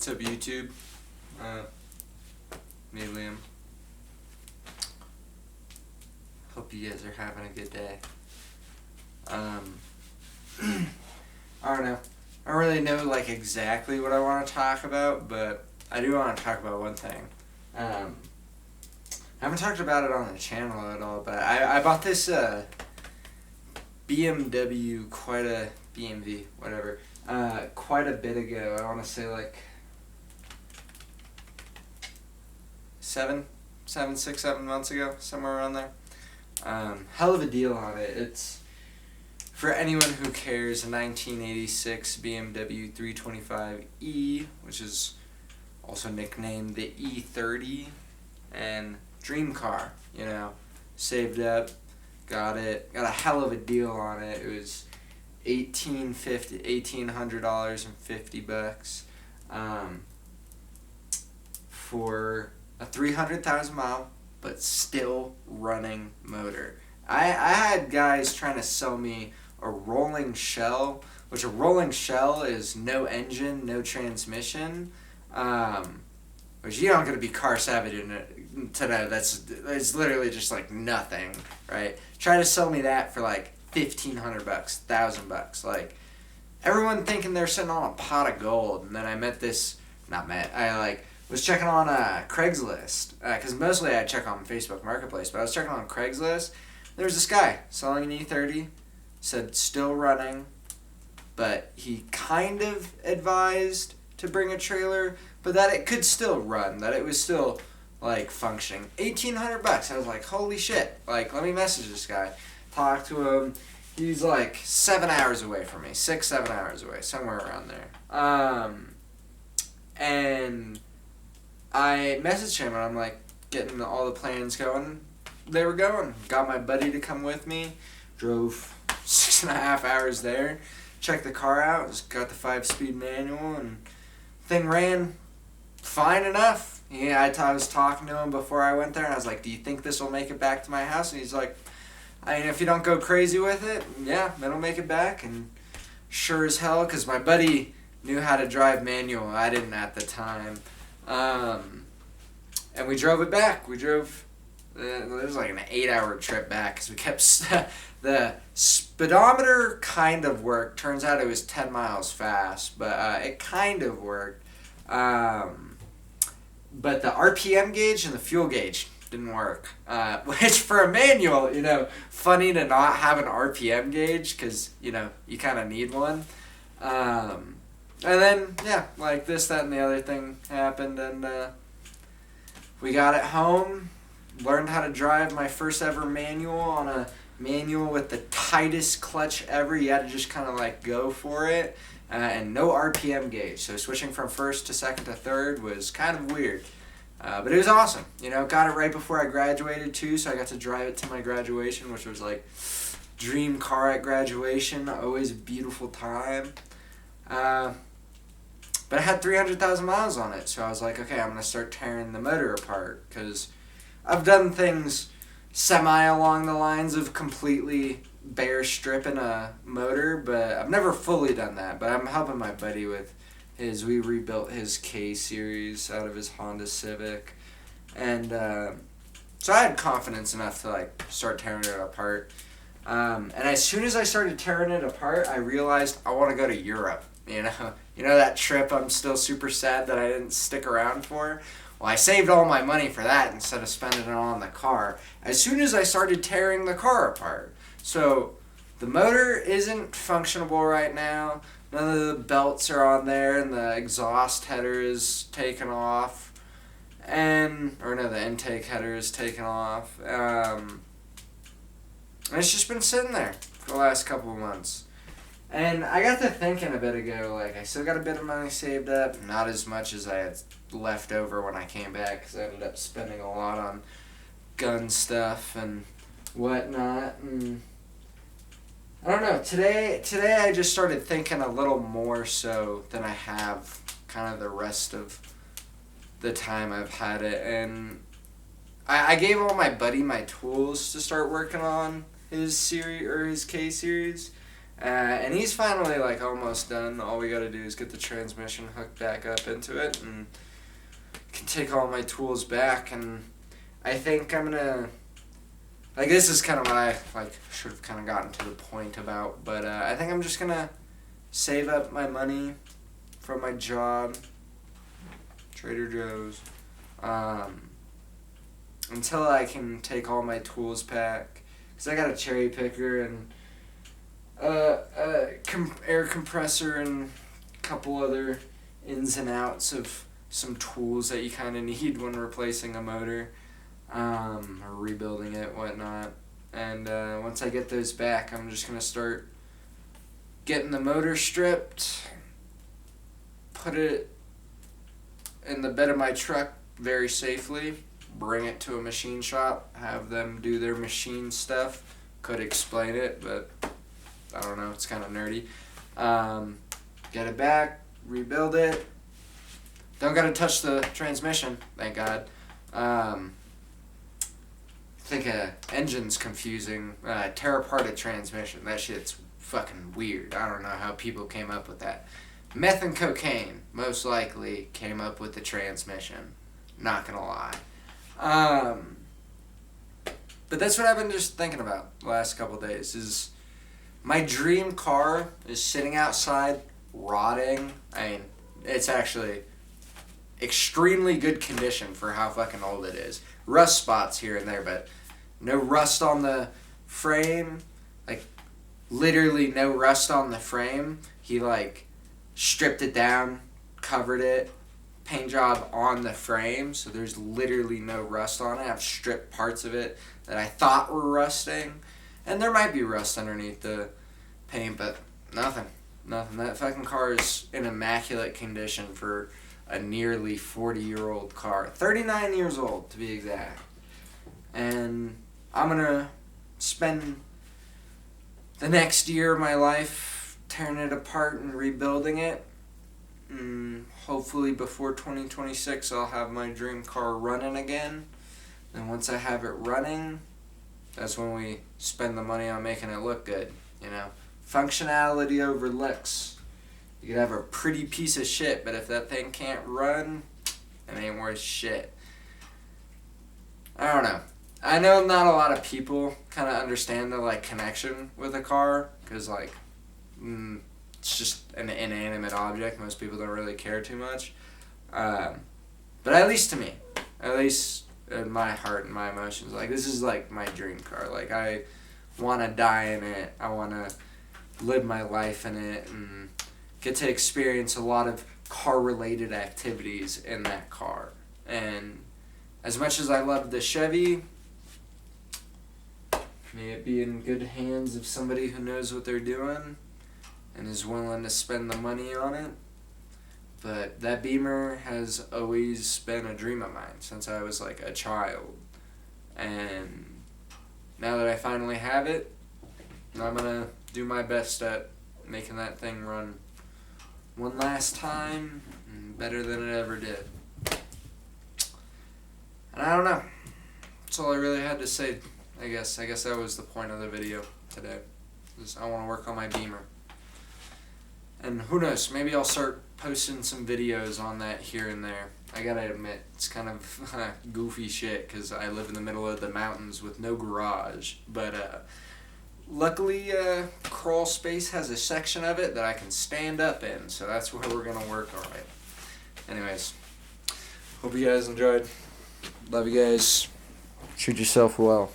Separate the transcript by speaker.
Speaker 1: What's up, YouTube? Me, Liam. Hope you guys are having a good day. I don't know. I don't really know exactly what I want to talk about, but I do want to talk about one thing. I haven't talked about it on the channel at all, but I bought this BMW, BMV, whatever, quite a bit ago. I want to say 6, 7 months ago, somewhere around there. Hell of a deal on it. It's, for anyone who cares, a 1986 BMW 325e, which is also nicknamed the E30, and dream car, saved up, got a hell of a deal on it. It was $1,800.50 for a 300,000 mile but still running motor. I had guys trying to sell me a rolling shell, which a rolling shell is no engine, no transmission, which you don't gotta be car savvy to know it's literally just nothing, right? Try to sell me that for $1,500, $1,000, everyone thinking they're sitting on a pot of gold. And then I was checking on Craigslist, because mostly I check on Facebook Marketplace, but I was checking on Craigslist. There's this guy selling an E30, said still running, but he kind of advised to bring a trailer, but that it could still run, that it was still functioning. $1,800. I was like, holy shit! Let me message this guy, talk to him. He's 7 hours away from me, 6, 7 hours away, somewhere around there. And I messaged him, and I'm getting all the plans going. They were going. Got my buddy to come with me. Drove 6.5 hours there. Checked the car out. Just got the 5-speed manual, and thing ran fine enough. Yeah, I was talking to him before I went there, and I was like, "Do you think this will make it back to my house?" And he's like, "I mean, if you don't go crazy with it, yeah, it'll make it back." And sure as hell, because my buddy knew how to drive manual. I didn't at the time. And we drove it back. It was an 8-hour trip back, because we kept, the speedometer kind of worked. Turns out it was 10 miles fast, but it kind of worked. But the RPM gauge and the fuel gauge didn't work. Which for a manual, funny to not have an RPM gauge, because, you kind of need one. And then, this, that, and the other thing happened, and we got it home, learned how to drive my first ever manual on a manual with the tightest clutch ever. You had to just kind of go for it, and no RPM gauge. So switching from first to second to third was kind of weird. But it was awesome. Got it right before I graduated too, so I got to drive it to my graduation, which was dream car at graduation. Always a beautiful time. But it had 300,000 miles on it, so I was like, okay, I'm going to start tearing the motor apart, because I've done things semi along the lines of completely bare stripping a motor, but I've never fully done that. But I'm helping my buddy with we rebuilt his K-Series out of his Honda Civic, and so I had confidence enough to start tearing it apart. And as soon as I started tearing it apart, I realized I want to go to Europe. That trip I'm still super sad that I didn't stick around for? Well, I saved all my money for that instead of spending it on the car as soon as I started tearing the car apart. So the motor isn't functionable right now. None of the belts are on there, and the exhaust header is taken off. The intake header is taken off. And it's just been sitting there for the last couple of months. And I got to thinking a bit ago, I still got a bit of money saved up, not as much as I had left over when I came back, because I ended up spending a lot on gun stuff and whatnot. And I don't know, today I just started thinking a little more so than I have kind of the rest of the time I've had it. And I gave all my buddy my tools to start working on his series, or his K-Series. And he's finally like almost done. All we gotta do is get the transmission hooked back up into it, and can take all my tools back. And I think I'm gonna, like, this is kind of what I like should have kind of gotten to the point about, but I think I'm just gonna save up my money from my job, Trader Joe's, until I can take all my tools back, because I got a cherry picker and air compressor and a couple other ins and outs of some tools that you kind of need when replacing a motor, or rebuilding it, whatnot. And once I get those back, I'm just going to start getting the motor stripped, put it in the bed of my truck very safely, bring it to a machine shop, have them do their machine stuff. Could explain it, but I don't know, it's kind of nerdy. Get it back, rebuild it. Don't gotta touch the transmission, thank God. I think engine's confusing. Tear apart a transmission, that shit's fucking weird. I don't know how people came up with that. Meth and cocaine, most likely, came up with the transmission. Not gonna lie. But that's what I've been just thinking about the last couple days, is my dream car is sitting outside, rotting. I mean, it's actually extremely good condition for how fucking old it is. Rust spots here and there, but no rust on the frame. Like, literally no rust on the frame. He, like, stripped it down, covered it, paint job on the frame, so there's literally no rust on it. I've stripped parts of it that I thought were rusting, and there might be rust underneath the paint, but nothing. That fucking car is in immaculate condition for a nearly 40-year-old car. 39 years old, to be exact. And I'm gonna spend the next year of my life tearing it apart and rebuilding it. Hopefully before 2026 I'll have my dream car running again. And once I have it running, that's when we spend the money on making it look good, you know. Functionality over looks. You could have a pretty piece of shit, but if that thing can't run, it ain't worth shit. I don't know. I know not a lot of people kind of understand the, like, connection with a car, because, like, it's just an inanimate object. Most people don't really care too much. But at least to me, at least in my heart and my emotions, like, this is, like, my dream car. Like, I want to die in it. I want to live my life in it and get to experience a lot of car-related activities in that car. And as much as I love the Chevy, may it be in good hands of somebody who knows what they're doing and is willing to spend the money on it. But that Beamer has always been a dream of mine since I was, like, a child. And now that I finally have it, I'm gonna do my best at making that thing run one last time better than it ever did. And I don't know. That's all I really had to say, I guess. I guess that was the point of the video today. I want to work on my Beamer. And who knows, maybe I'll start posting some videos on that here and there. I gotta admit, it's kind of goofy shit, because I live in the middle of the mountains with no garage. But luckily, Crawl Space has a section of it that I can stand up in, so that's where we're gonna work on it. Anyways, hope you guys enjoyed. Love you guys. Treat yourself well.